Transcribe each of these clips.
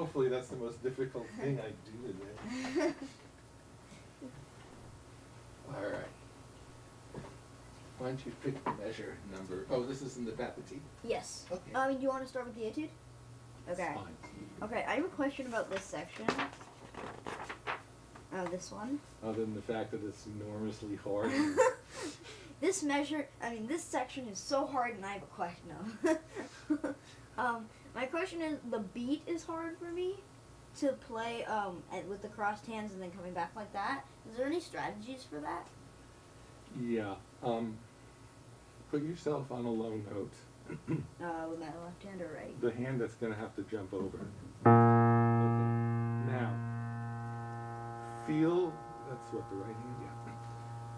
Hopefully that's the most difficult thing I do today. All right. Why don't you pick the measure number? Oh, this is in the Baptiste. Yes. Okay. Do you want to start with the etude? Okay. It's fine. Okay, I have a question about this section. This one. Other than the fact that it's enormously hard. This section is so hard, and I have a question. My question is, the beat is hard for me to play with the crossed hands and then coming back like that. Is there any strategies for that? Yeah. Put yourself on a low note. With my left hand or right? The hand that's going to have to jump over. Okay. Now, feel, that's what, the right hand? Yeah.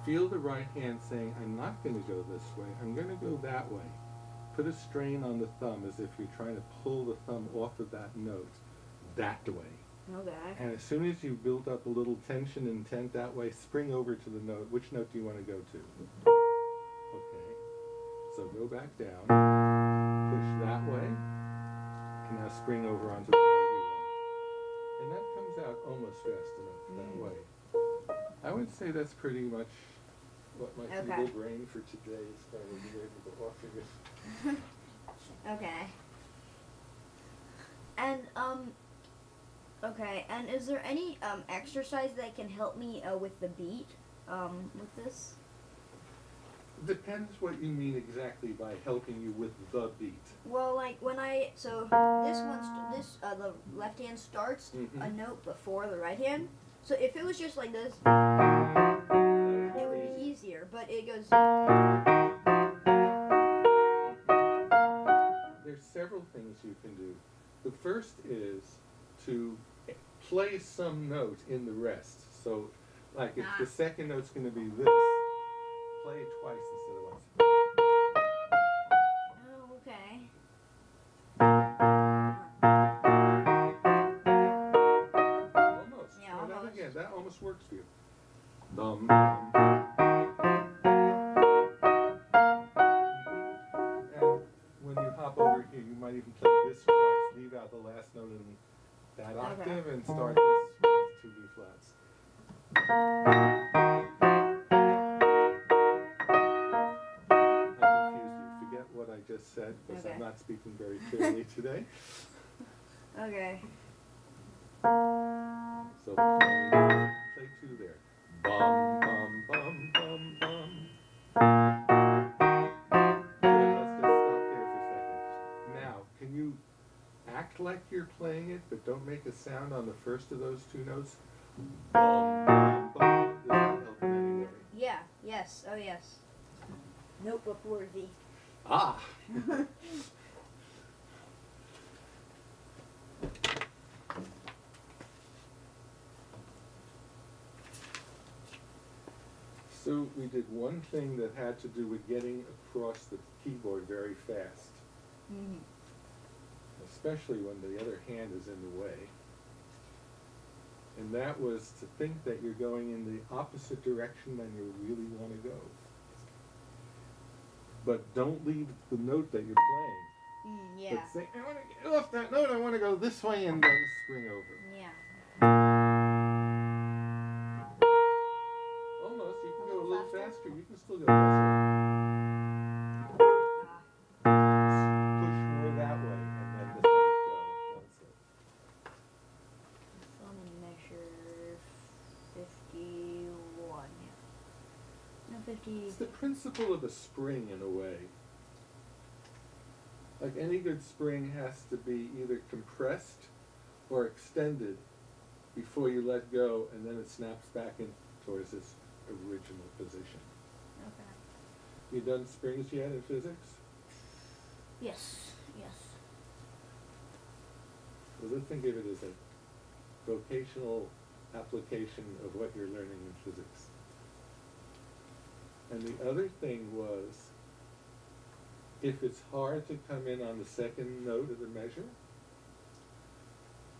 Feel the right hand saying, I'm not going to go this way, I'm going to go that way. Put a strain on the thumb as if you're trying to pull the thumb off of that note that way. Okay. And as soon as you build up a little tension and intent that way, spring over to the note. Which note do you want to go to? Okay. So go back down, push that way, and now spring over onto the note you want. And that comes out almost fast enough that way. I would say that's pretty much what my feeble brain for today is going to be able to offer you. Okay. And, okay, and is there any, exercise that can help me, with the beat, with this? Depends what you mean exactly by helping you with the beat. Well, like, when the left hand starts a note before the right hand. So if it was just like this, it would be easier, but it goes... There's several things you can do. The first is to play some note in the rest. So, like if the second note's going to be this, play it twice instead of once. Oh, okay. Almost. Yeah, Try almost. that again. That almost works for you. And when you hop over here, you might even play this twice. Leave out the last note in that octave and start this with 2 B flats. I'm confused. You forget what I just said because I'm not speaking very clearly today. Okay. So play 2 there. Bum, bum, bum, bum, bum. Good, let's just stop there for a second. Now, can you act like you're playing it, but don't make a sound on the first of those 2 notes? Bum, bum, bum. Does that help in any way? Yeah, yes, oh yes. Notebook worthy. Ah! So we did one thing that had to do with getting across the keyboard very fast. Mm-hmm. Especially when the other hand is in the way. And that was to think that you're going in the opposite direction than you really want to go. But don't leave the note that you're playing. Yeah. But say, I want to get off that note, I want to go this way, and then spring over. Yeah. Almost, you can go a little faster, you can still go faster. Push more that way, and then just let it go. That's it. I'm gonna measure 51. No, 50. It's the principle of a spring in a way. Like any good spring has to be either compressed or extended before you let go, and then it snaps back in towards its original position. Okay. You done springs yet in physics? Yes, yes. Well, let's think of it as a vocational application of what you're learning in physics. And the other thing was, if it's hard to come in on the second note of the measure,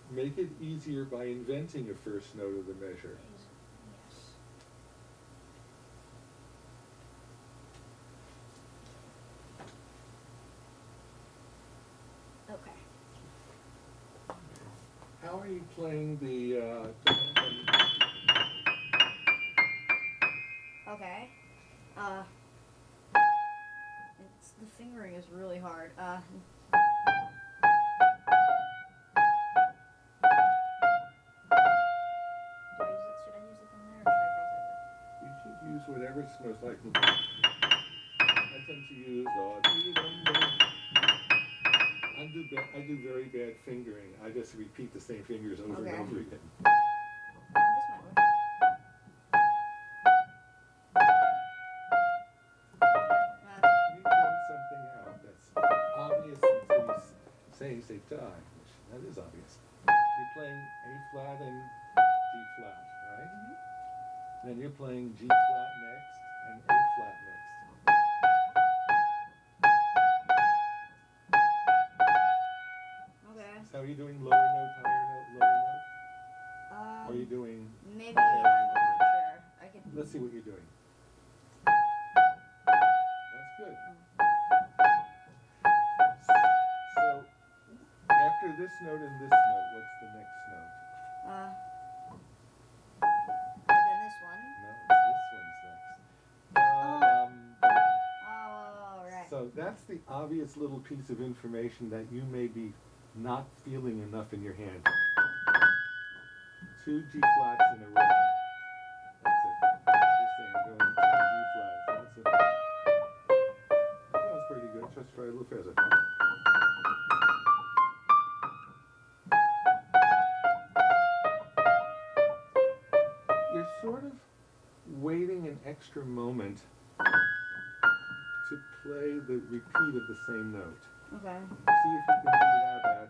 make it easier by inventing a first note of the measure. Yes. Okay. how are you playing the Okay. It's the fingering is really hard. Should I use the thumb there, or should I cross over? you should use whatever's most likely. I tend to use I do very bad fingering. I just repeat the same fingers over and Okay. over again. This might work. You point something out that's obvious until you say die, which that is obvious. You're playing A flat and G flat, right? Mm-hmm. Then you're playing G flat next and A flat next. Okay. So are you doing lower note, higher note, lower note? Or are you doing Maybe higher I'm note, lower not note? sure. I could. Let's see what you're doing. That's good. So after this note and this note, what's the next note? Then this one. No, this one's next. Oh, right. So that's the obvious little piece of information that you may be not feeling enough in your hand. 2 G flats in a row. That's it. Just saying, going 2 G flats. That's it. That sounds pretty good. Just try a little faster. You're sort of waiting an extra moment to play the repeat of the same note. Okay. See if you can do that back.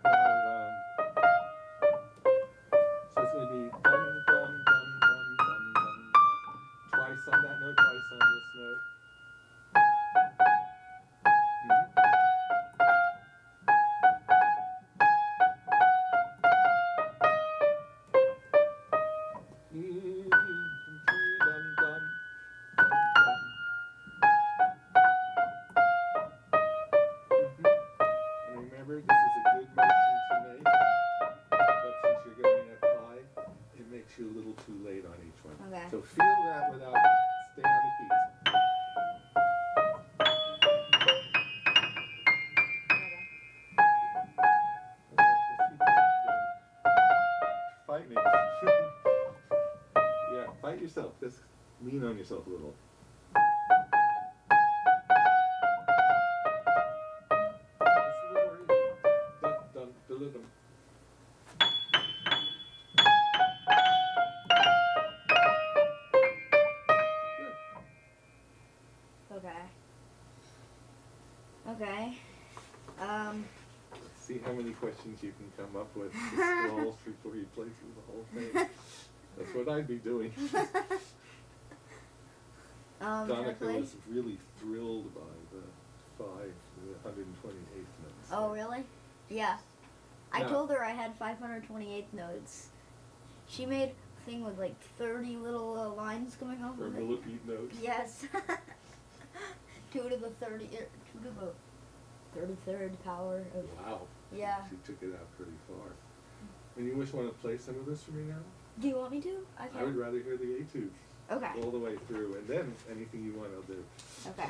So it's going to be dum, dum, dum, dum, dum, dum, dum. Twice on that note, twice on this note. And remember, this is a good motion to make, but since you're going up high, it makes you a little too late on each one. Okay. So feel that without, stay on the keys. Okay. Fight me. Yeah, fight yourself. Just lean on yourself a little. It's a little more easy. Dun, dun, dun, dun, dun. Good. Okay. Okay. See how many questions you can come up with to scroll before you play through the whole thing. That's what I'd be doing. Donica was really thrilled by the 128th notes. Oh, really? Yeah. I Yeah. told her I had 528 notes. She made a thing with like 30 little lines coming off Or of it. millipede notes. Yes. 2 to the 33rd power of. Wow. Yeah. She took it out pretty far. And you just want to play some of this for me now? Do you want me to? I I would rather hear the etudes Okay. all the way through, and then anything you want, I'll do. Okay.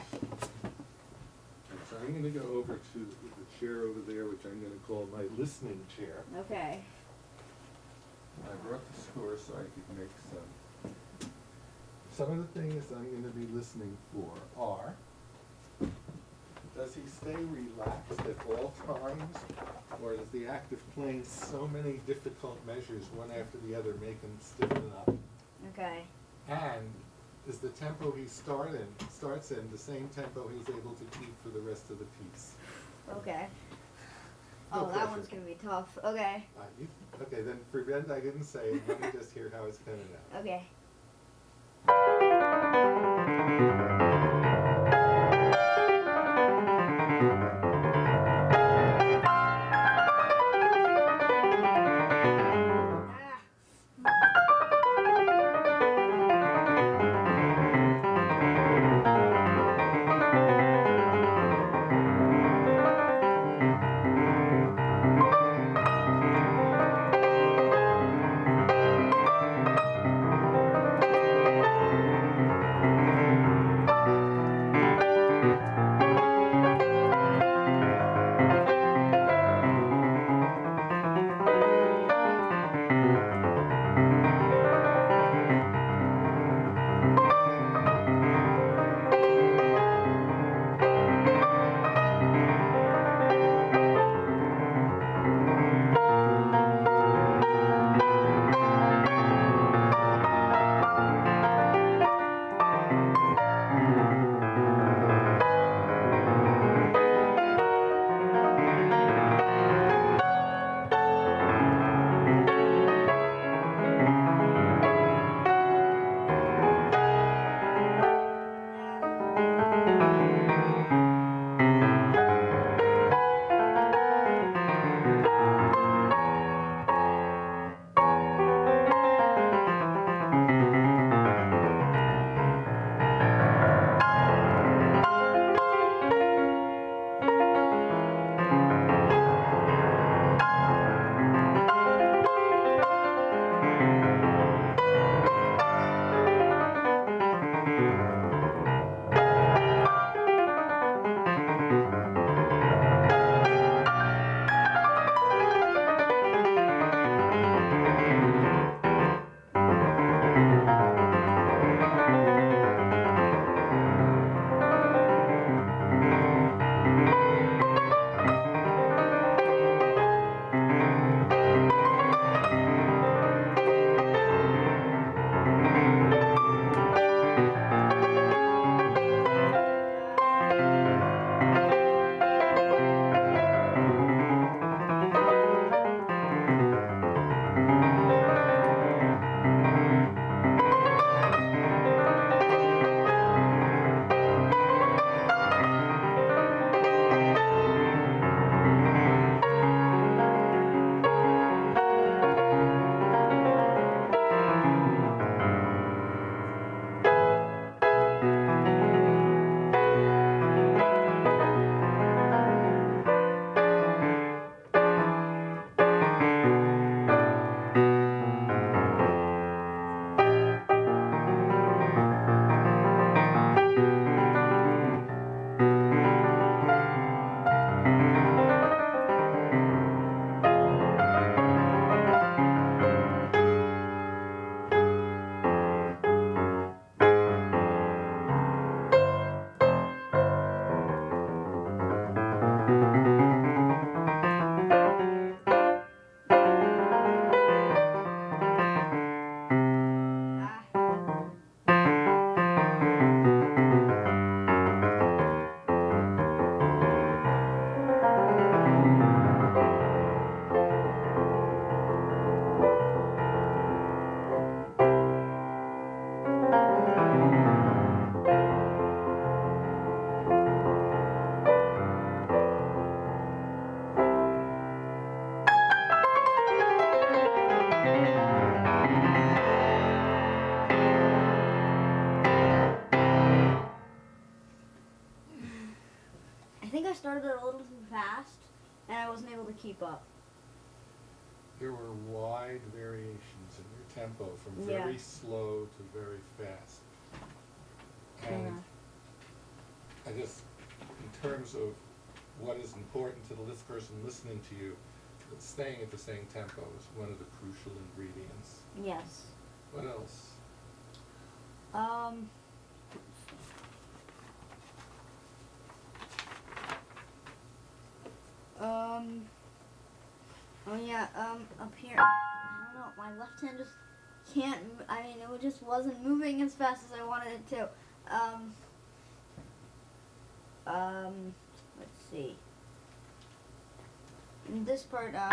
So I'm going to go over to the chair over there, which I'm going to call my listening chair. Okay. I brought the score so I could make some of the things I'm going to be listening for are, does he stay relaxed at all times, or does the act of playing so many difficult measures one after the other make him stiffen up? Okay. And is the tempo he starts in the same tempo he's able to keep for the rest of the piece? Okay. No Oh, that pressure. one's gonna be tough. Okay. Okay, then pretend I didn't say it. Let me just hear how it's coming out. Okay. wasn't able to keep up. There were wide variations in your tempo, from Yeah. very slow to very fast. And I just, in terms of what is important to this person listening to you, staying at the same tempo is one of the crucial ingredients. Yes. What else? Oh yeah, up here, I don't know, my left hand just can't, I mean, it just wasn't moving as fast as I wanted it to. Let's see. In this part, that,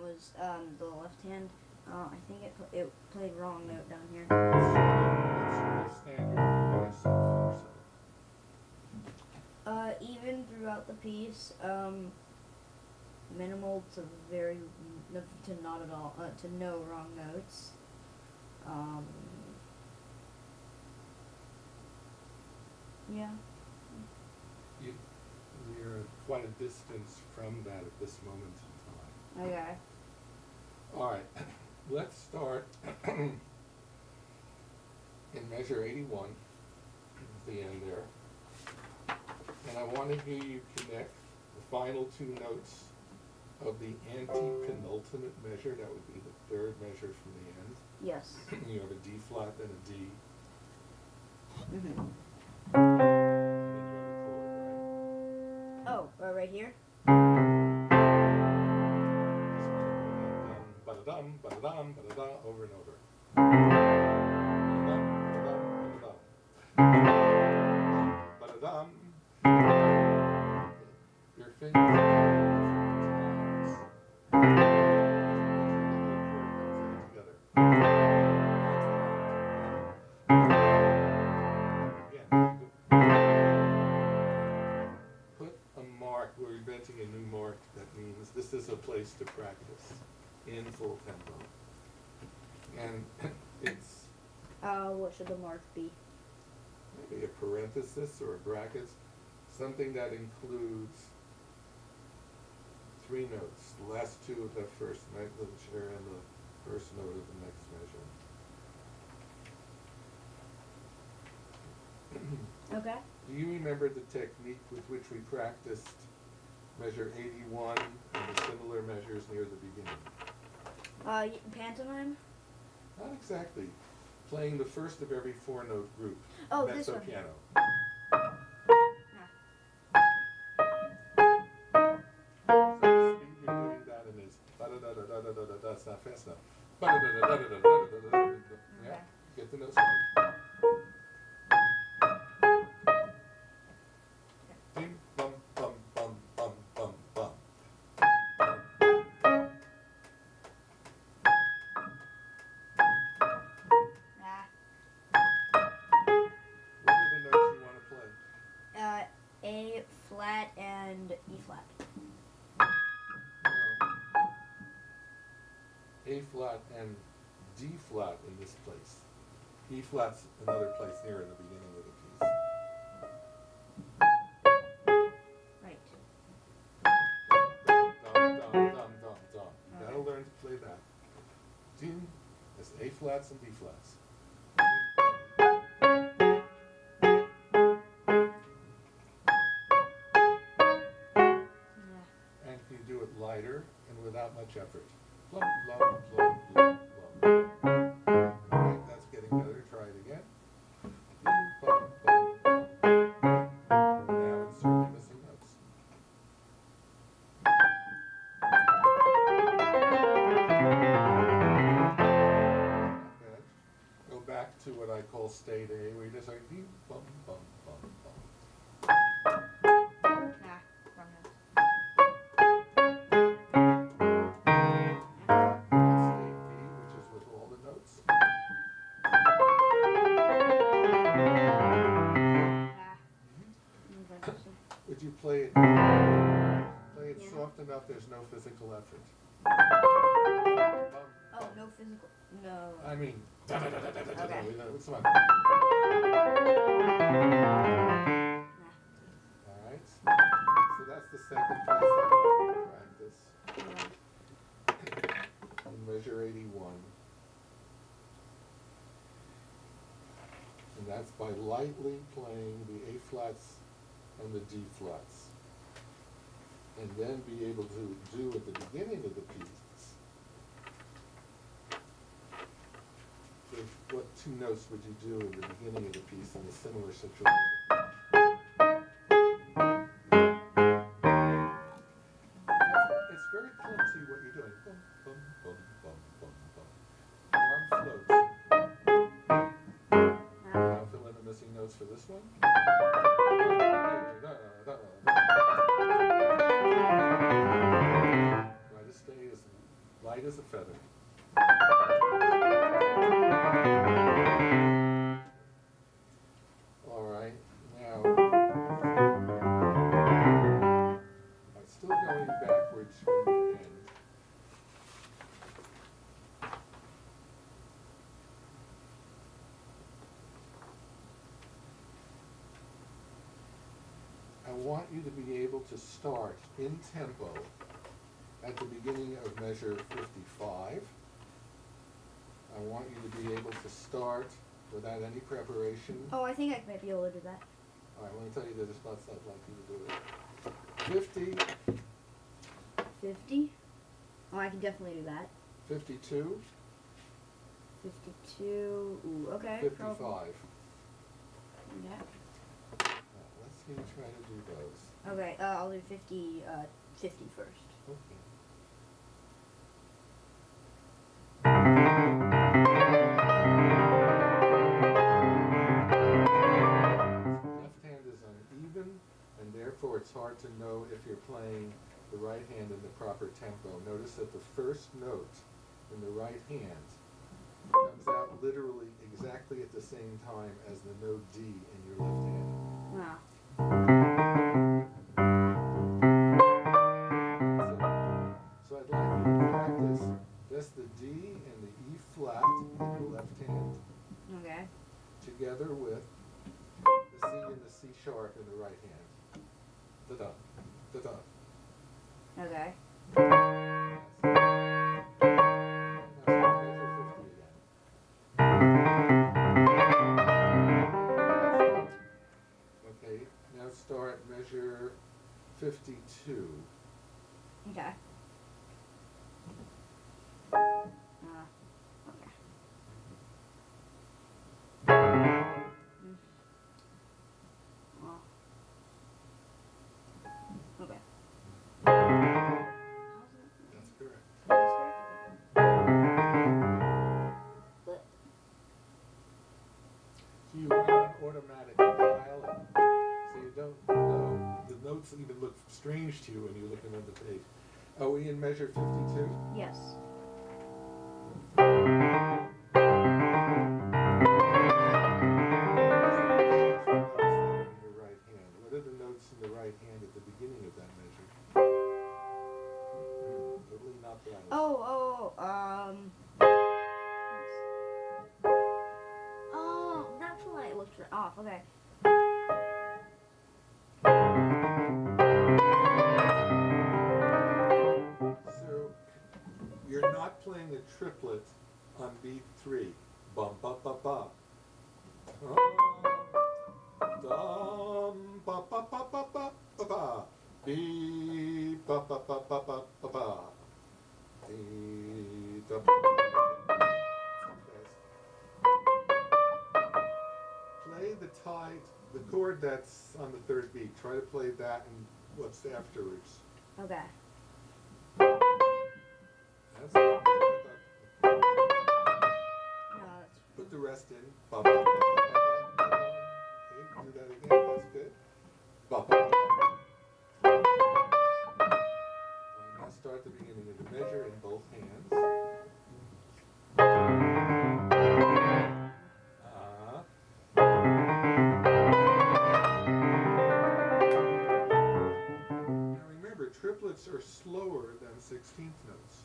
was, the left hand. I think it played wrong note down here. What's your standard voice for Even throughout the piece, minimal to to not at all, to no wrong notes. Yeah. You're quite a distance from that at this moment in time. Okay. All right, let's start in measure 81, at the end there. And I want to hear you connect the final two notes of the anti-penultimate measure. That would be the third measure from the end. Yes. You have a D flat and a D. Mm-hmm. And then you have a chord, right? Oh, right here? Ba-da-dum, ba-da-dum, ba-da-dum, over and over. Ba-da-dum, ba-da-dum, ba-da-dum. Your fingers are together. Again, put a mark, we're inventing a new mark that means this is a place to practice in full tempo. And it's What should the mark be? maybe a parenthesis or a bracket, something that includes three notes, the last two of the first measure and the first note of the next measure. Okay. Do you remember the technique with which we practiced measure 81 and the similar measures near the beginning? Pantomime? Not exactly. Playing the first of every four-note group. Oh, mezzo this one. piano. So the speed you're doing that in is ba-da-da-da-da-da-da-da. It's not fast enough. Ba-da-da-da-da-da-da-da-da-da. Yeah, get the notes right. Bim, bum, bum, bum, bum, bum, bum. What are the notes you want to play? A flat and E flat. A flat and D flat in this place. E flat's another place near in the beginning of the piece. Right. Dum, dum, dum, dum, dum. You gotta learn to play that. Ding, that's A flats and D flats. Yeah. And you do it lighter and without much effort. Plum, plum, plum, plum, plum. Okay, that's getting better. Try it again. Plum, plum, plum, plum. Now insert the missing notes. Not bad. Go back to what I call state A, where you just like ding, bum, bum, bum, bum. Wrong note. State B, which is with all the notes. Would you play it Yeah. soft enough there's no physical effort? Oh, no no physical. No. I mean, Okay. What's my? All right. So that's the second place I want you to practice. In measure 81. And that's by lightly playing the A flats and the D flats. And then be able to do at the beginning of the piece, what two notes would you do at the beginning of the piece in a similar situation? It's very clumsy what you're doing. Bum, bum, bum, bum, bum, bum. Arm floats. Now fill in the missing notes for this one. Try to stay as light as a feather. All right, now I'm still going backwards from the end. I want you to be able to start in tempo at the beginning of measure 55. I want you to be able to start without any preparation. Oh, I think I might be able to do that. All right, let me tell you there's spots I'd like you to do it. 50. 50? Oh, I can definitely do that. 52. 52. Ooh, okay. 55. Probably. Yeah. Let's see you try to do those. Okay, I'll do 50, 50 first. Okay. Left hand is uneven, and therefore it's hard to know if you're playing the right hand in the proper tempo. Notice that the first note in the right hand comes out literally exactly at the same time as the note D in your left hand. Wow. So I'd like you to practice just the D and the E flat in your left hand Okay. together with the C and the C sharp in the right hand. Da-da, da-da. Okay. Yes. Now measure 50 again. Okay, now start measure 52. Okay. Okay. Well. Okay. That's correct. That's correct. But So you want an automatic dial, so you don't know. The notes even look strange to you when you're looking at the page. Are we in measure 52? yes. What are the notes in the right hand at the beginning of that measure? Totally not that. Oh, that's why it looked off. Okay. So you're not playing a triplet on beat 3. Bum ba ba ba. Dum ba ba ba ba ba ba ba. Beep ba ba ba ba ba ba ba. Beep da ba ba ba ba. Play the the chord that's on the third beat. Try to play that and what's afterwards. Okay. That's it. No, that's Put the rest in. Ba, ba, ba, ba, ba, ba, ba. Okay, do that again. That's good. Ba, ba, ba, ba. Now start the beginning of the measure in both hands. Now remember, triplets are slower than 16th notes.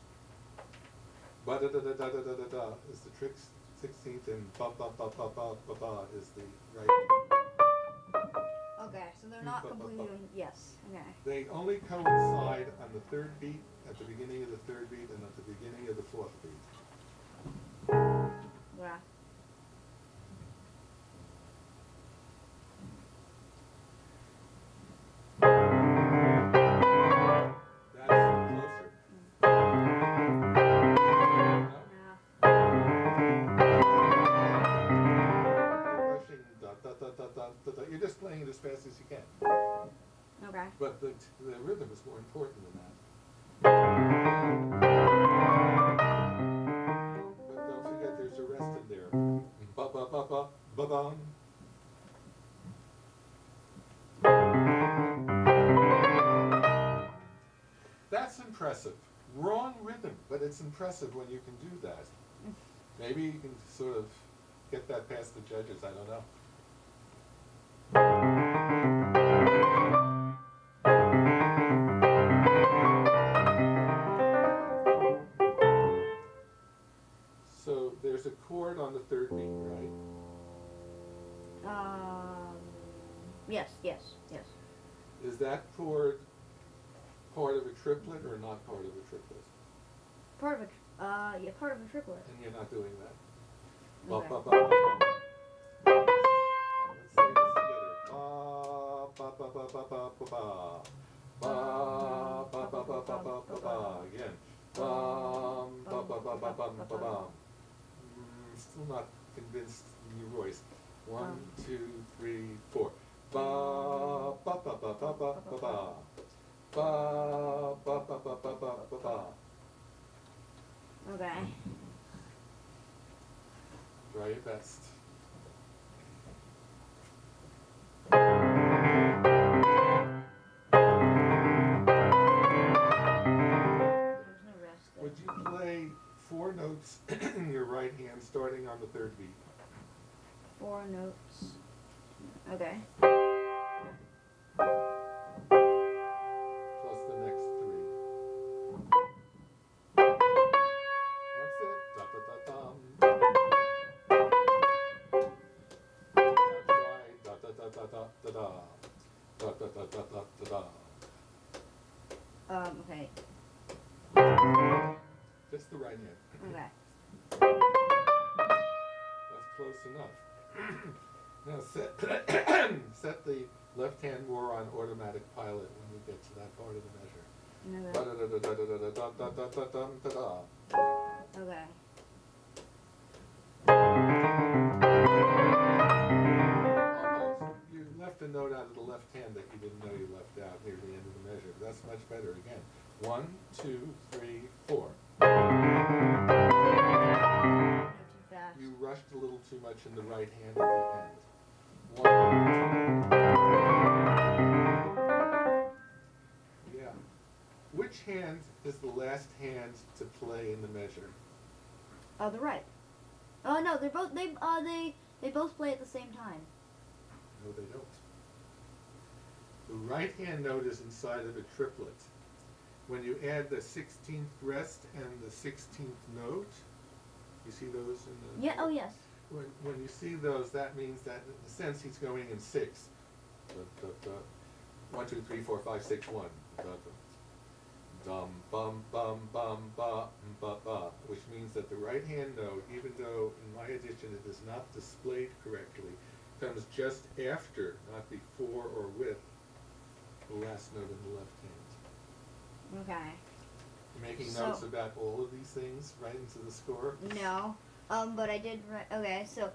ba da da da da da da da da is the 16th, and ba ba ba ba ba ba ba is the right. Okay, so they're not completely. Yes. Okay. They only coincide on the third beat, at the beginning of the third beat, and at the beginning of the fourth beat. Yeah. That's closer. No? Yeah. You're rushing da da da da da da da. You're just playing it as fast as you can. Okay. But the rhythm is more important than that. But don't forget there's a rest in there. Ba ba ba ba ba bum. That's impressive. Wrong rhythm, but it's impressive when you can do that. Maybe you can sort of get that past the judges, I don't know. So there's a chord on the third beat, right? Yes. Yes. Yes. Is that chord part of a triplet or not part of a triplet? Part of a. Yeah. Part of a triplet. And you're not doing that. Ba, Okay. ba, ba, ba, ba. Let's say this together. Ba ba ba ba ba ba ba. Ba ba ba ba ba ba ba ba. Again. Bum ba ba ba ba ba ba ba. Still not convinced in your voice. 1, 2, 3, 4. Ba ba ba ba ba ba ba ba. Ba ba ba ba ba ba ba ba. Okay. Try your best. There's no rest there. Would you play 4 notes in your right hand starting on the third beat? 4 notes. Okay. Plus the next 3. That's it. Da da da dum. Now try da da da da da da da. Da da da da da da da. Okay. Just the right hand. Okay. That's close enough. Now set the left hand more on automatic pilot when we get to that part of the measure. Okay. Da da da da da da da da da da da da da. Okay. Almost. You left a note out of the left hand that you didn't know you left out near the end of the measure. That's much better again. 1, 2, 3, 4. Not too fast. You rushed a little too much in the right hand at the end. 1, 2. Yeah. Which hand is the last hand to play in the measure? The right. Oh no, they both play at the same time. No, they don't. The right hand note is inside of a triplet. When you add the 16th rest and the 16th note, you see those in the... Yeah. Oh yes. When you see those, that means that in a sense he's going in 6. 1, 2, 3, 4, 5, 6, 1. Dum bum bum bum ba ba ba, which means that the right hand note, even though in my edition it is not displayed correctly, comes just after, not before or with, the last note in the left hand. Okay. You're making So- notes about all of these things right into the score? No. But I did write. Okay, so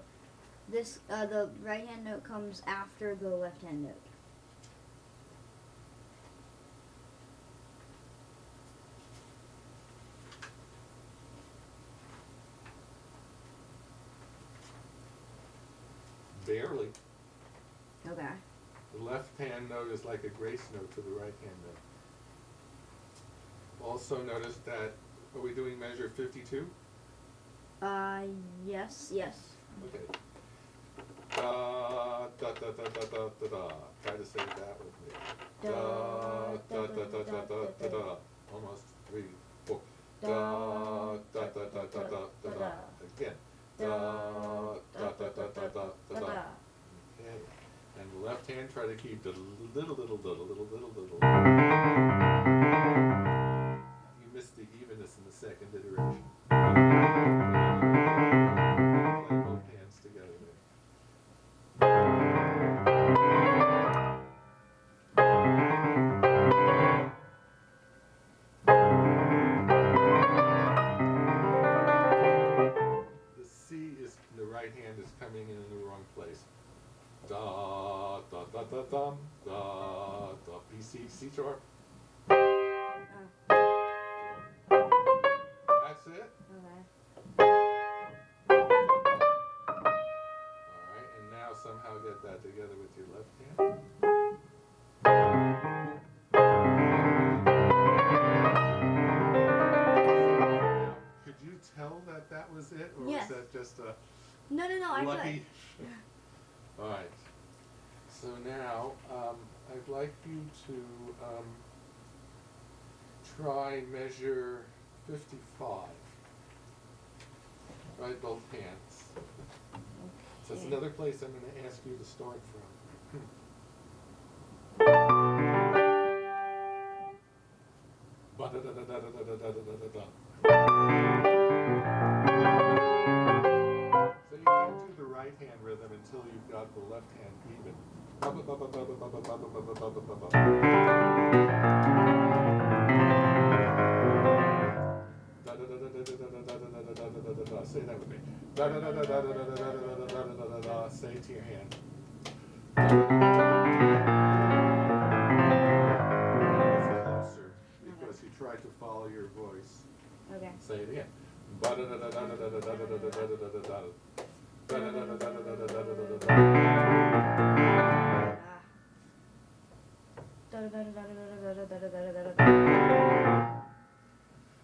this the right hand note comes after the left hand note. Barely. Okay. The left hand note is like a grace note to the right hand note. Also notice that, are we doing measure 52? Yes. Yes. Okay. Da da da da da da da da. Try to say that with me. Da da da da da da da da. Almost 3, 4. da da da da da da da da. Again. Da da da da da da da da. Okay. And the left hand, try to keep the little. You missed the evenness in the second iteration. Play both hands together there. The C is, the right hand is coming in the wrong place. Da da da da dum da da B C sharp. That's it. Okay. Alright, and now somehow get that together with your left hand. Now, could you tell that that was it, or Yes. was that just a No, I lucky? could. Alright, so now I'd like you to try measure 55. Try both hands. So it's Okay. another place I'm going to ask you to start from. Ba-da-da-da-da-da-da-da-da-da-da. So you can do the right hand rhythm until you've got the left hand even. Say that with me. Say it to your hand. It's closer because you tried to follow your voice. Okay. Say it again.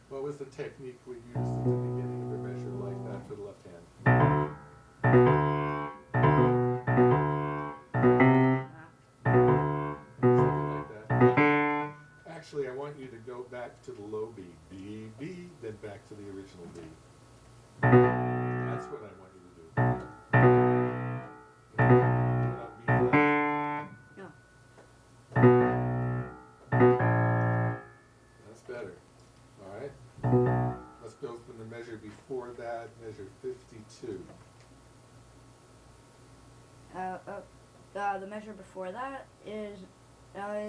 What was the technique we used at the beginning of a measure like that for the left hand? Something like that. Actually, I want you to go back to the low B. B, B, then back to the original B. That's what I want you to do. Without B flat. No. That's better. Alright? Let's go from the measure before that, measure 52. The measure before that is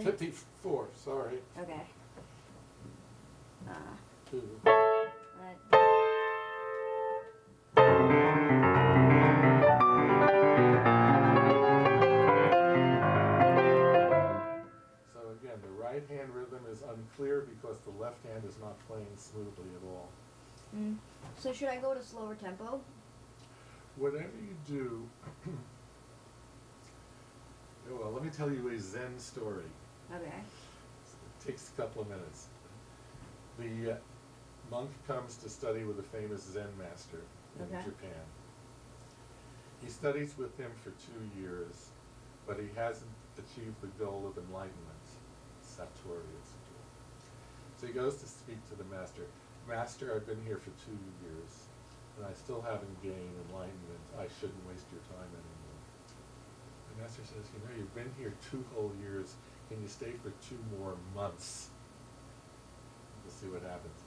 54, sorry. okay. 2. So again, the right hand rhythm is unclear because the left hand is not playing smoothly at all. So should I go to slower tempo? Whatever you do, well, let me tell you a Zen story. Okay. It takes a couple of minutes. The monk comes to study with a famous Zen master in Japan. He studies with him for 2 years, but he hasn't achieved the goal of enlightenment, satori. So he goes to speak to the master. Master, I've been here for 2 years, and I still haven't gained enlightenment. I shouldn't waste your time anymore. The master says, you know, you've been here 2 whole years. Can you stay for 2 more months? We'll see what happens.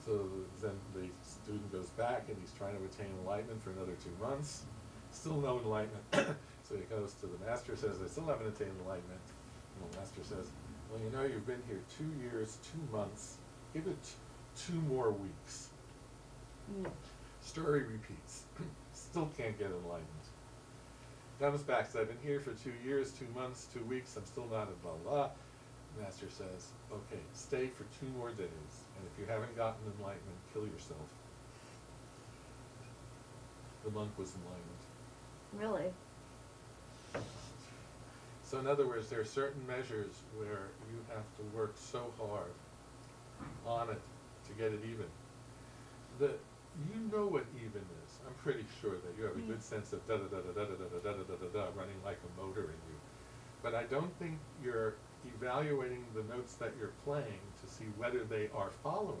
So then the student goes back and he's trying to attain enlightenment for another 2 months. Still no enlightenment. So he goes to the master, says, I still haven't attained enlightenment. And the master says, well, you know, you've been here 2 years, 2 months. Give it 2 more weeks. Story repeats. Still can't get enlightened. Comes back, says, I've been here for 2 years, 2 months, 2 weeks. I'm still not a blah, blah. The master says, okay, stay for 2 more days. And if you haven't gotten enlightenment, kill yourself. The monk was enlightened. Really? So in other words, there are certain measures where you have to work so hard on it to get it even. You know what even is. I'm pretty sure that you have a good sense of da-da-da-da-da-da-da-da-da-da-da running like a motor in you. But I don't think you're evaluating the notes that you're playing to see whether they are following.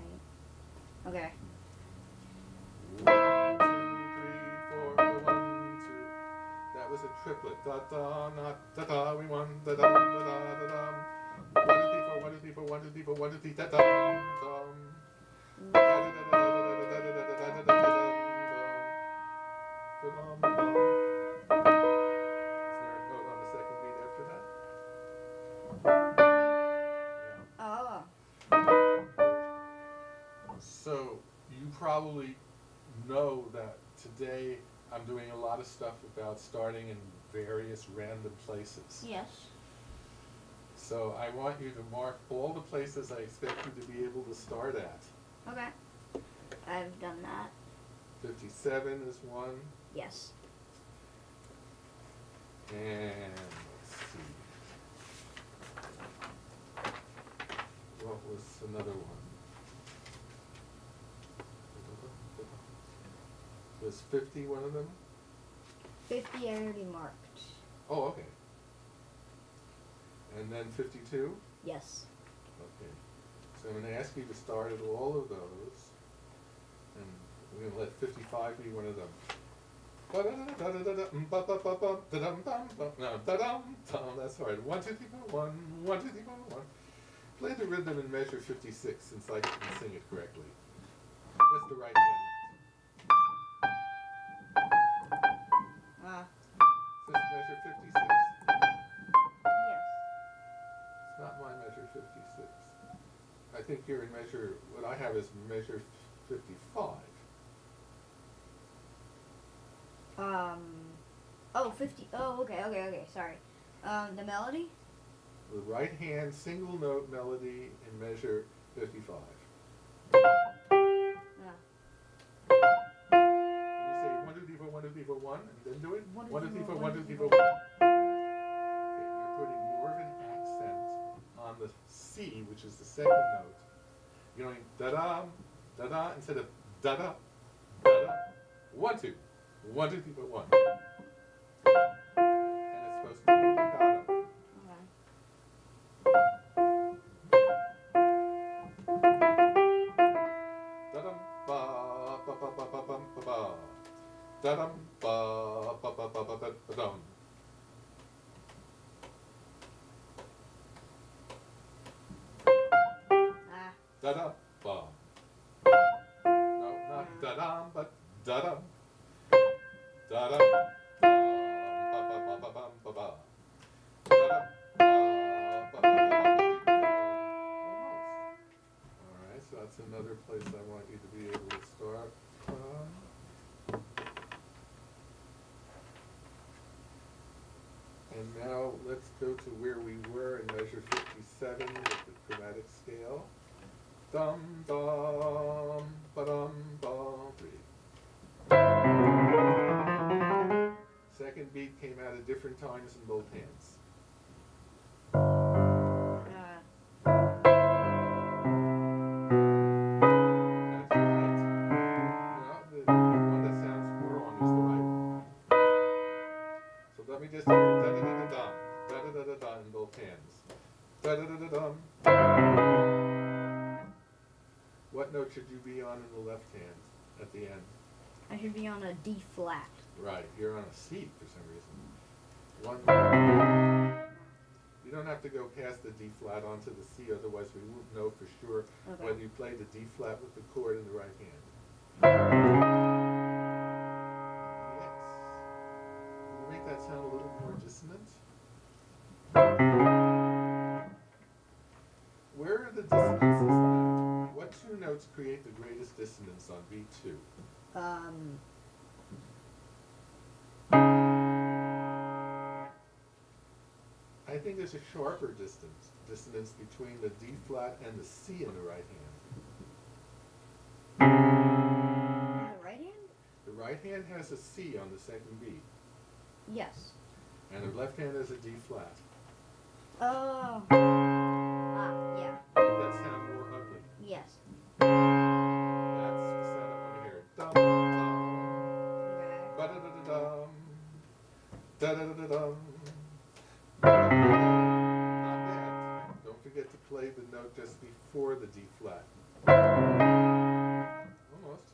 triplet. Da da not da da. We won. Da da da da da da. 1 2 3 4 1 2 3 4 1 2 3 4 1 2 3 da da dum. Da da da da da da da da da da da da da dum. Is there a note on the second beat after that? Oh. So you probably know that today I'm doing a lot of stuff about starting in various random places. Yes. So I want you to mark all the places I expect you to be able to start at. Okay. I've done that. 57 is one. Yes. And let's see. What was another one? Was 50 one of them? 50 I already marked. Oh, okay. And then 52? Yes. Okay. So I'm going to ask you to start at all of those. And we're going to let 55 be one of them. No, that's hard. 1 2 3 4 1 1 2 3 4 1. Play the rhythm in measure 56 since I can sing it correctly. That's the right hand. Is this measure 56? Yes. It's not my measure 56. I think you're in measure, what I have is measure 55. Oh, 50. Oh, okay, sorry. The melody? The right hand single note melody in measure 55. Yeah. Can you say 1 2 3 4 1 2 3 4 1 and then do it? 1 2 3 4 1 2 3 4 1. Okay, you're putting more of an accent on the C, which is the second note. You're going da-da, da-da, instead of da-da, da-da. 1 2. 1 2 3 4 1. And it's supposed to be legato. Okay. Da-dum, ba, ba, ba, ba, ba, ba, ba, ba. Da-dum, ba, ba, ba, ba, ba, ba, ba, dum. Da-da, ba. No, not da-dum, but da-dum. Da-dum, ba, ba, ba, ba, ba, ba, ba. Da-dum, ba, ba, ba, ba, ba, ba, ba. Almost. All right, so that's another place I want you to be able to start from. And now let's go to where we were in measure 57 with the chromatic scale. Dum dum ba dum dum 3. Second beat came out at different times in both hands. That's right. No, the one that sounds more wrong is the right one. So let me just hear da da da da dum, da da da da da in both hands. Da da da da dum. What note should you be on in the left hand at the end? I should be on a D flat. Right, you're on a C for some reason. You don't have to go past the D flat onto the C, otherwise we won't know for sure whether you play the D flat with the chord in the right hand. Yes. Can you make that sound a little more dissonant? Where are the dissonances now? What two notes create the greatest dissonance on beat 2? I think there's a sharper dissonance between the D flat and the C in the right hand. The right hand? The right hand has a C on the second beat. Yes. And the left hand has a D flat. Oh. Yeah. Make that sound more ugly. Yes. That's the sound I want to hear. Dum dum. Okay. Ba da da da dum. Da da da da dum. Not bad. Don't forget to play the note just before the D flat. Almost.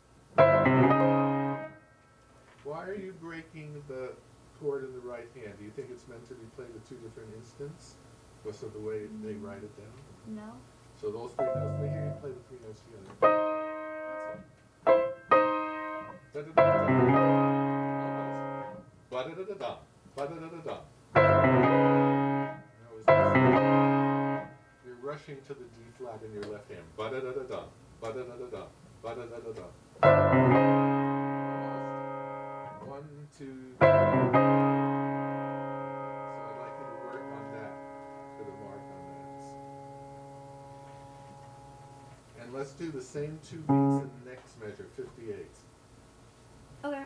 Why are you breaking the chord in the right hand, do you think it's meant to be played with two different instants? Because of the way they write it down? No. So those three notes, let me hear you play the three notes together. That's it. Da-da-da-da-da. Almost. Ba-da-da-da-da. Ba-da-da-da-da. Now is this? You're rushing to the D flat in your left hand. Ba-da-da-da-da. Ba-da-da-da-da. Ba-da-da-da-da. Almost. 1, 2, 3. So I'd like you to work on that. Put a mark on that. And let's do the same 2 beats in the next measure, 58. Okay.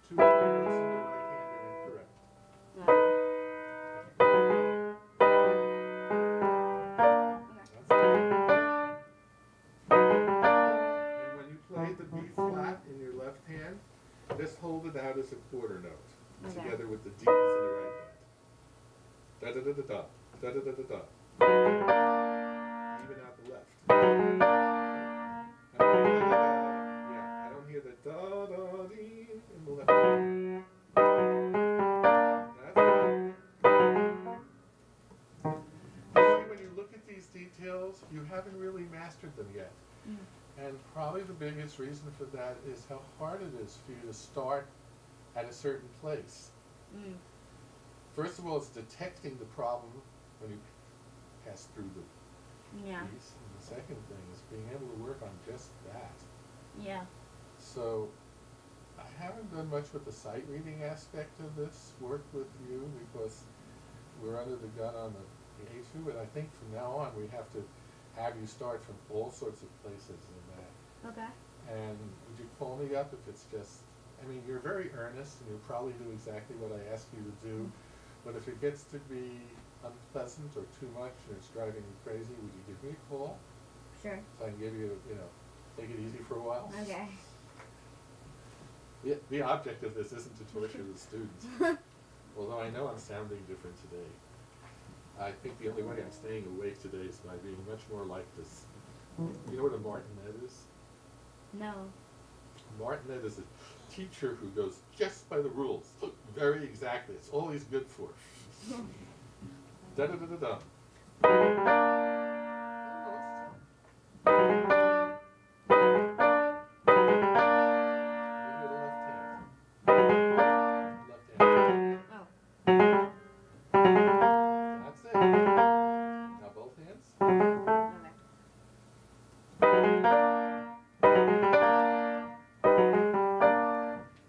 Two notes in the right hand are incorrect. That's it. And when you play the B flat in your left hand, just hold it out as a quarter note, together with the D's in the right hand. Da da da da da, da da da da da. Even out the left. I don't hear the da da dee in the left hand. That's it. You see, when you look at these details, you haven't really mastered them yet. And probably the biggest reason for that is how hard it is for you to start at a certain place. First of all, it's detecting the problem when you pass through the piece. And the second thing is being able to work on just that. Yeah. So I haven't done much with the sight reading aspect of this work with you because we're under the gun on the issue, but I think from now on we have to have you start from all sorts of places in that. Okay. And would you call me up if it's just, I mean, you're very earnest and you'll probably do exactly what I ask you to do, but if it gets to be unpleasant or too much and it's driving you crazy, would you give me a call? Sure. So I can give you, take it easy for a while? Okay. The object of this isn't to torture the students, although I know I'm sounding different today. I think the only way I'm staying awake today is by being much more like this. You know what a martinet is? No. A martinet is a teacher who goes just by the rules, very exactly. It's all he's good for. Da da da da da. That's it. Now both hands.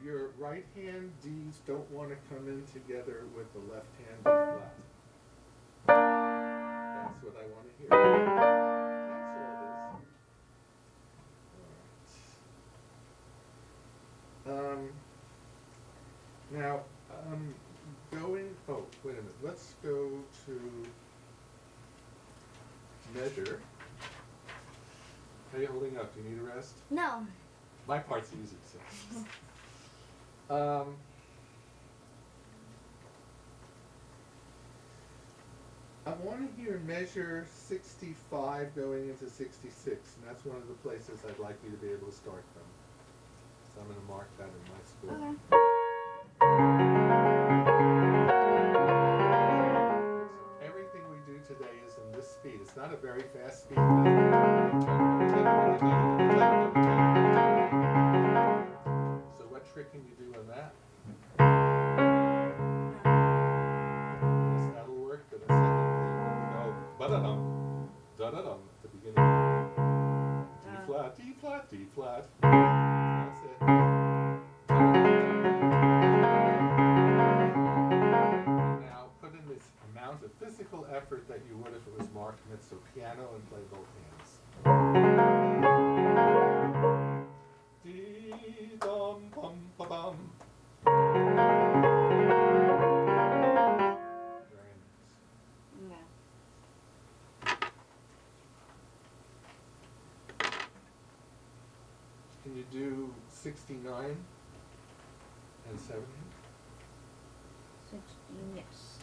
Your right hand D's don't want to come in together with the left hand D flat. That's what I want to hear. That's all it is. All right. Now, oh, wait a minute. Let's go to measure. How are you holding up? Do you need a rest? No. My part's easy, so. I want to hear measure 65 going into 66, and that's one of the places I'd like you to be able to start from. So I'm going to mark that in my score. Okay. So everything we do today is in this speed. It's not a very fast speed. So what trick can you do on that? Yes, that'll work, but the second thing, we go ba-da-dum, da-da-dum at the beginning. D flat, D flat, D flat. That's it. Now put in this amount of physical effort that you would if it was marked mezzo piano and play both hands. Dee-dum, bum, ba-bum. Very nice. Yeah. Can you do 69 and 70? 16, yes.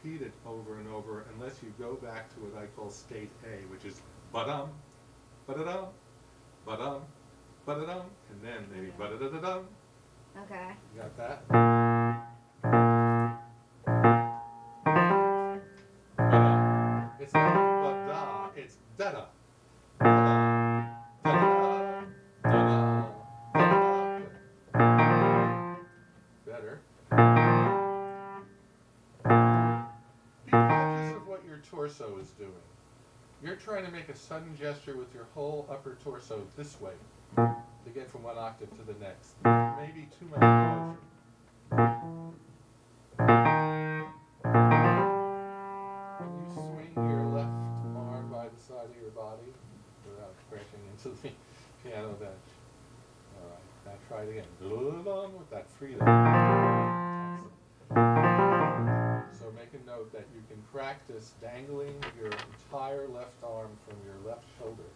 repeat it over and over unless you go back to what I call state A, which is ba-dum, ba-da-dum, ba-dum, ba-da-dum, and then maybe ba-da-da-da-dum. Okay. You got that? Ba-da. It's not ba-da, it's da-da. Da-da, da-da, da-da, da-da. Better. Be conscious of what your torso is doing. You're trying to make a sudden gesture with your whole upper torso this way to get from one octave to the next. Maybe too much motion. When you swing your left arm by the side of your body without crashing into the piano bench. All right, now try it again. With that freedom. So make a note that you can practice dangling your entire left arm from your left shoulder.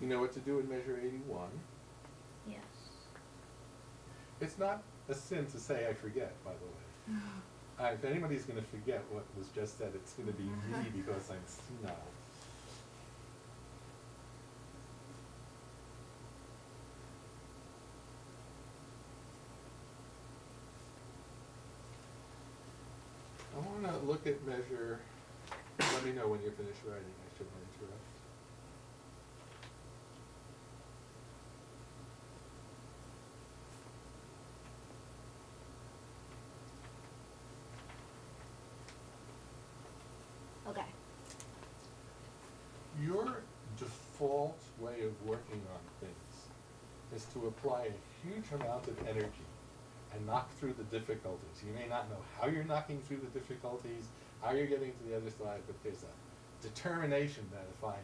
You know what to do in measure 81. Yes. It's not a sin to say I forget, by the way. If anybody's going to forget what was just said, it's going to be me because I'm senile. I want to look at measure. Let me know when you're finished writing. I shouldn't interrupt. Okay. Your default way of working on things is to apply a huge amount of energy and knock through the difficulties. You may not know how you're knocking through the difficulties, how you're getting to the other side, but there's a determination that if I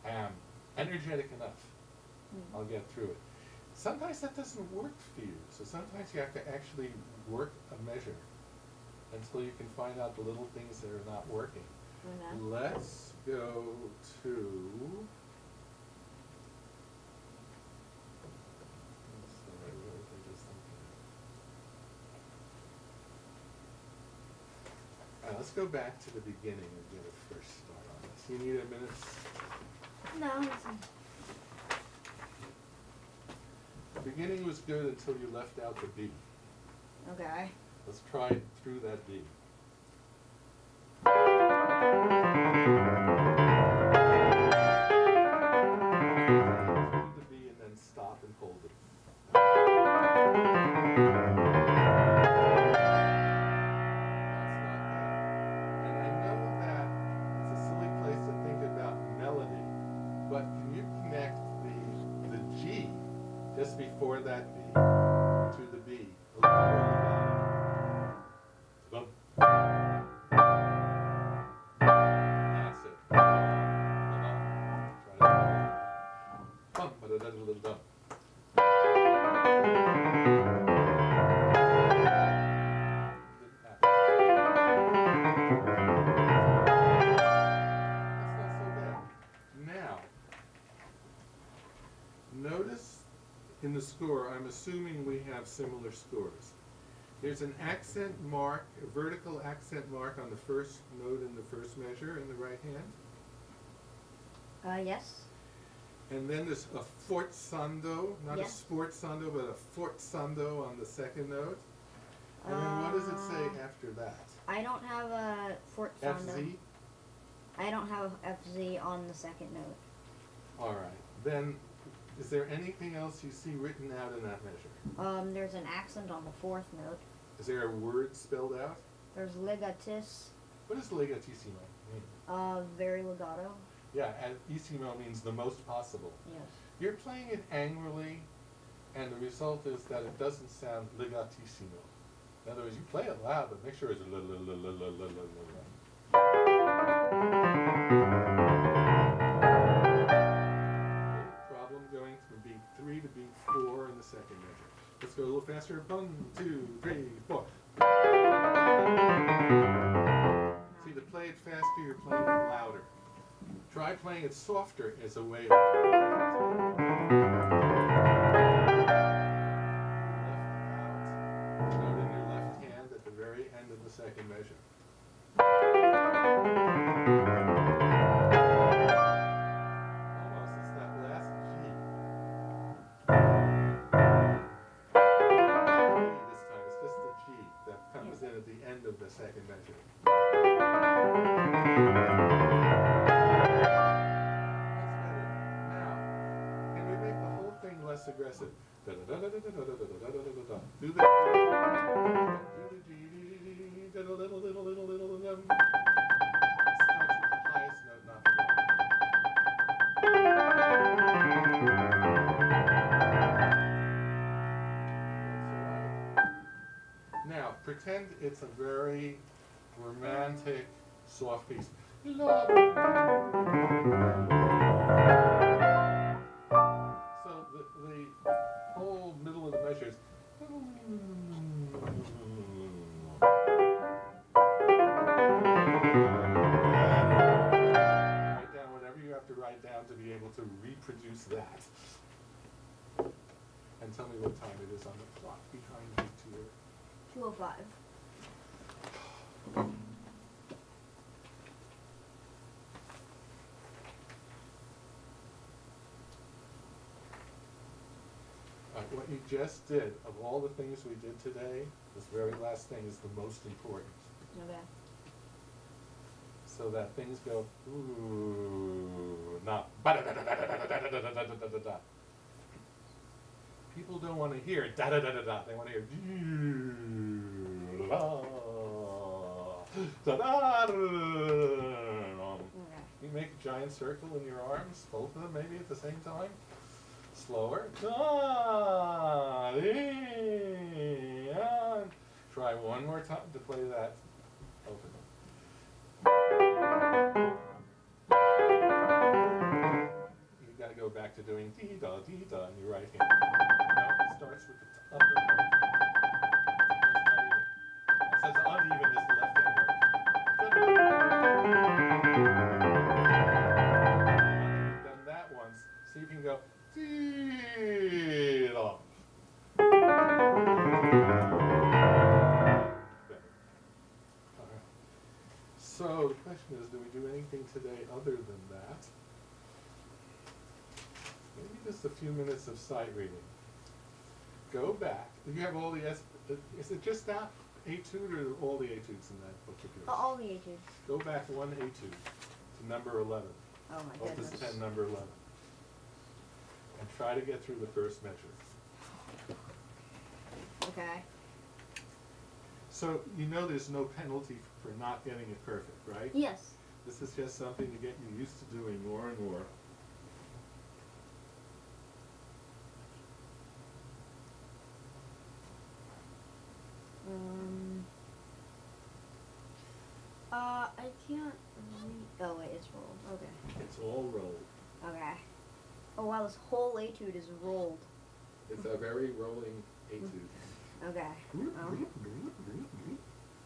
am energetic enough, I'll get through it. Sometimes that doesn't work for you, so sometimes you have to actually work a measure until you can find out the little things that are not working. Okay. Let's go to, what was I just thinking? Let's go back to the beginning and get a first start on this. You need a minute? No. Listen. The beginning was good until you left out the B. Okay. Let's try it through that B. Through the B and then stop and hold it. And I know that it's a silly place to think about melody, but can you connect the G just before that B to the B? A little more legato. That's it. Try that. Bum, but it does a little dumb. Notice in the score, I'm assuming we have similar scores. There's an accent mark, a vertical accent mark on the first note in the first measure in the right hand. Yes. And then there's a forzando, not Yes. a sforzando, but a forzando on the second note. And then what does it say after that? I don't have a forzando. FZ? I don't have a FZ on the second note. All right. Then is there anything else you see written out in that measure? There's an accent on the fourth note. Is there a word spelled out? There's legatis. What does legatissimo mean? Very legato. Yeah, and issimo means the most possible. Yes. You're playing it angrily, and the result is that it doesn't sound legatissimo. In other words, you play it loud, but make sure it's problem going from beat 3 to beat 4 in the second measure. Let's go a little faster. 1, 2, 3, 4. See, to play it faster, you're playing it louder. Try playing it softer as a way of left out. Note in your left hand at the very end of the second measure. Almost, it's that last G. This time, it's just the G that comes in at the end of the second measure. Less aggressive. Do the G. Do the little. Starts with the highest note, not the lowest. Now, pretend it's a very romantic, soft piece. The whole middle of the measure is write down whatever you have to write down to be able to reproduce that. And tell me what time it is on the clock behind you, dear. 2:05. What you just did, of all the things we did today, this very last thing is the most important. Okay. So that things go, ooh, not ba-da-da-da-da-da-da-da-da-da-da-da-da. People don't want to hear da-da-da-da-da. They want to hear da-da-da-da. You make a giant circle in your arms, both of them maybe at the same time. Slower. Try one more time to play that. Open. You got to go back to doing dee-da, dee-da in your right hand. No, it starts with the upper note. It says uneven is the left hand note. You've done that once. See if you can go dee-da. So the question is, do we do anything today other than that? Maybe just a few minutes of sight reading. Go back. Do you have all the is it just that etude or all the etudes in that book of yours? All the etudes. Go back one etude to number 11. Oh my Opus goodness. 10, number 11. And try to get through the first measure. Okay. So you know there's no penalty for not getting it perfect, right? Yes. This is just something to get you used to doing more and more. I can't read. Oh wait, it's rolled. Okay. It's all rolled. Okay. Oh wow, this whole etude is rolled. It's a very rolling etude. Okay.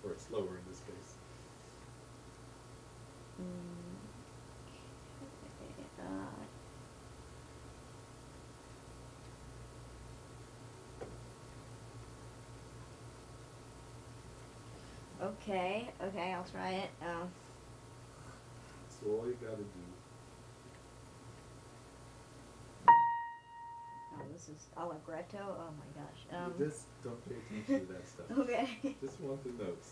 Or it's slower in this case. Okay, I'll try it. So all you gotta do. Oh, this is allegretto. Oh my gosh. Just don't pay attention to that stuff. Okay. Just want the notes.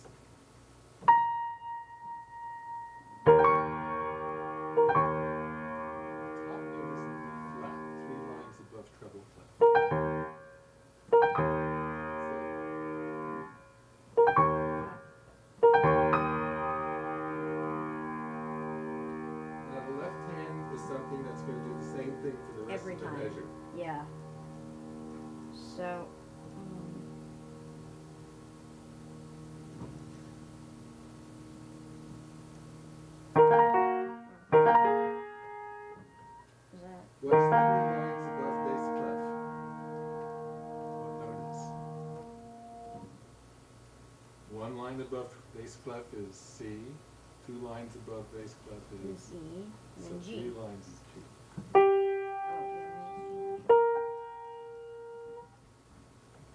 Top note is flat, 3 lines above treble clef. Now the left hand is something that's going to do the same thing for the rest Every of the time. measure. Yeah. So. above bass clef is C. 2 lines above bass clef is C, and so then G. 3 lines is G. Oh,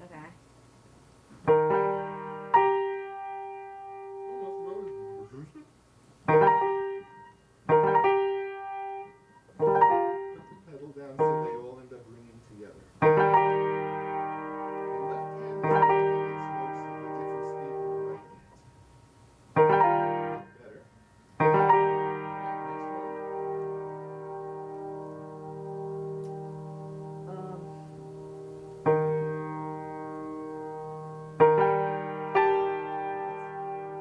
okay. Almost wrote it. Put the pedal down so they all end up ringing together. The left hand is playing its notes at a different speed than the right hand. Better. Next one.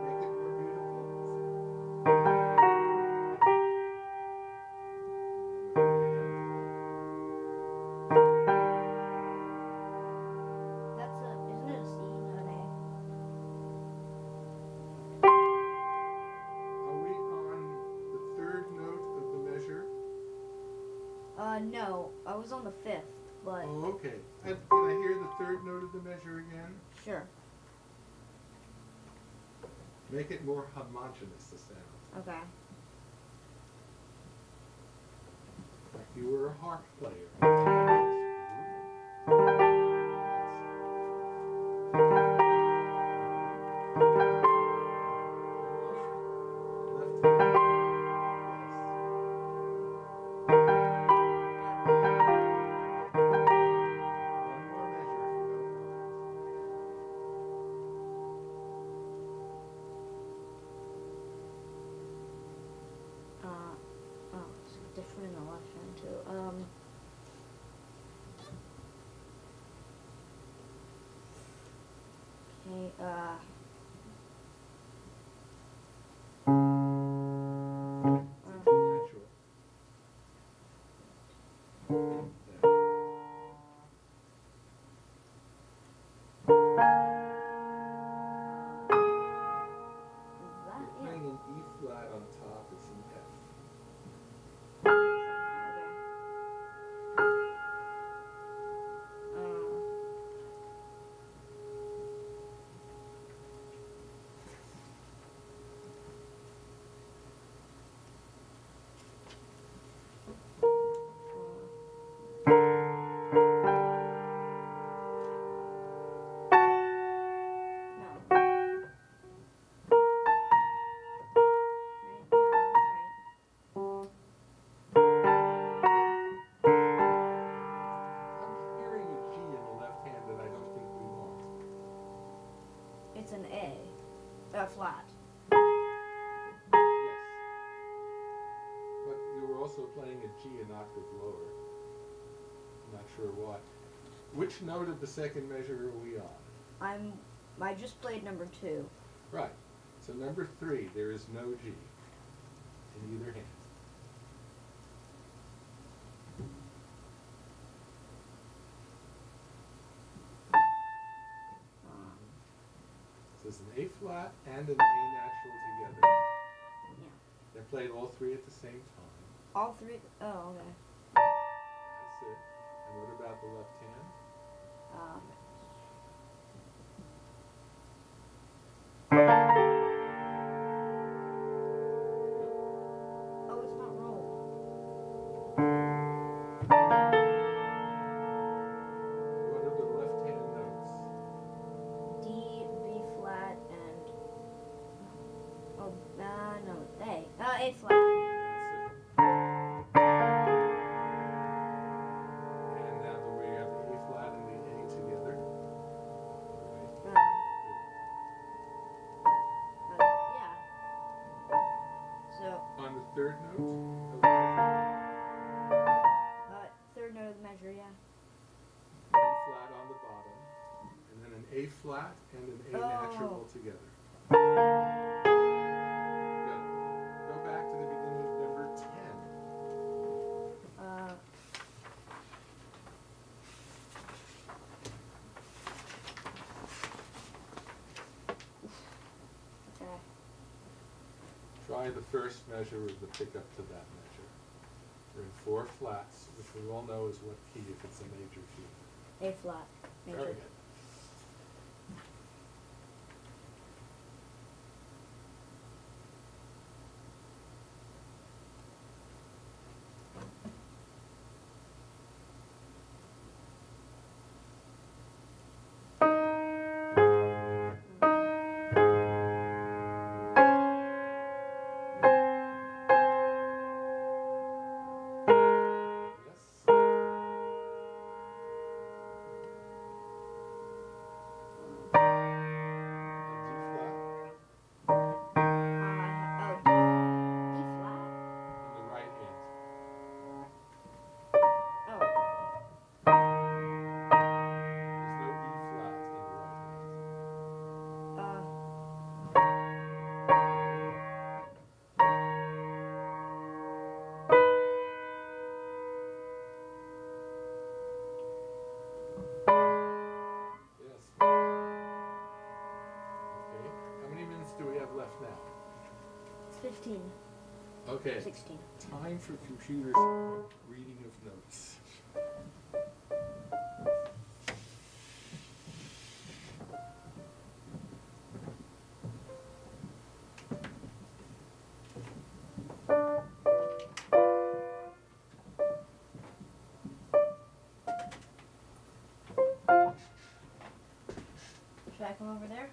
Make it more beautiful. That's a, isn't it a C, not an Are we on the 3rd note of the measure? A? No, I was on the 5th, but Oh, okay. Can I hear the 3rd note of the measure again? sure. Make it more homogeneous, the sound. Okay. Like you were a harp player. Left hand. One more measure if you don't mind. Oh, it's different in the left hand too. Okay, It's a D natural. is that You're it? playing an E flat on top, it's an F. I'm hearing a G in the left hand that I don't think we want. It's an A. Flat. Yes. But you were also playing a G an octave lower. I'm not sure why. Which note of the 2nd measure are we on? I just played number 2. Right. So number 3, there is no G in either hand. So it's an A flat and an A natural together. Yeah. They're played all 3 at the same time. All 3. Oh, okay. That's it. And what about the left hand? Oh, it's not rolled. What are the left hand notes? D, B flat, and no, A. A flat. That's it. And now we have the A flat and the A together. Right. Yeah. So, On the 3rd note of the measure, 3rd note of the measure, yeah. A flat on the bottom, and then an A flat and an A natural together. Good. Go back to the beginning of number 10. Okay. Try the first measure of the pickup to that measure. We're in 4 flats, which we all know is what key if it's a major key. A flat. Major. Very good. 15. Okay. 16. Time for computer reading of notes. Should I come over there?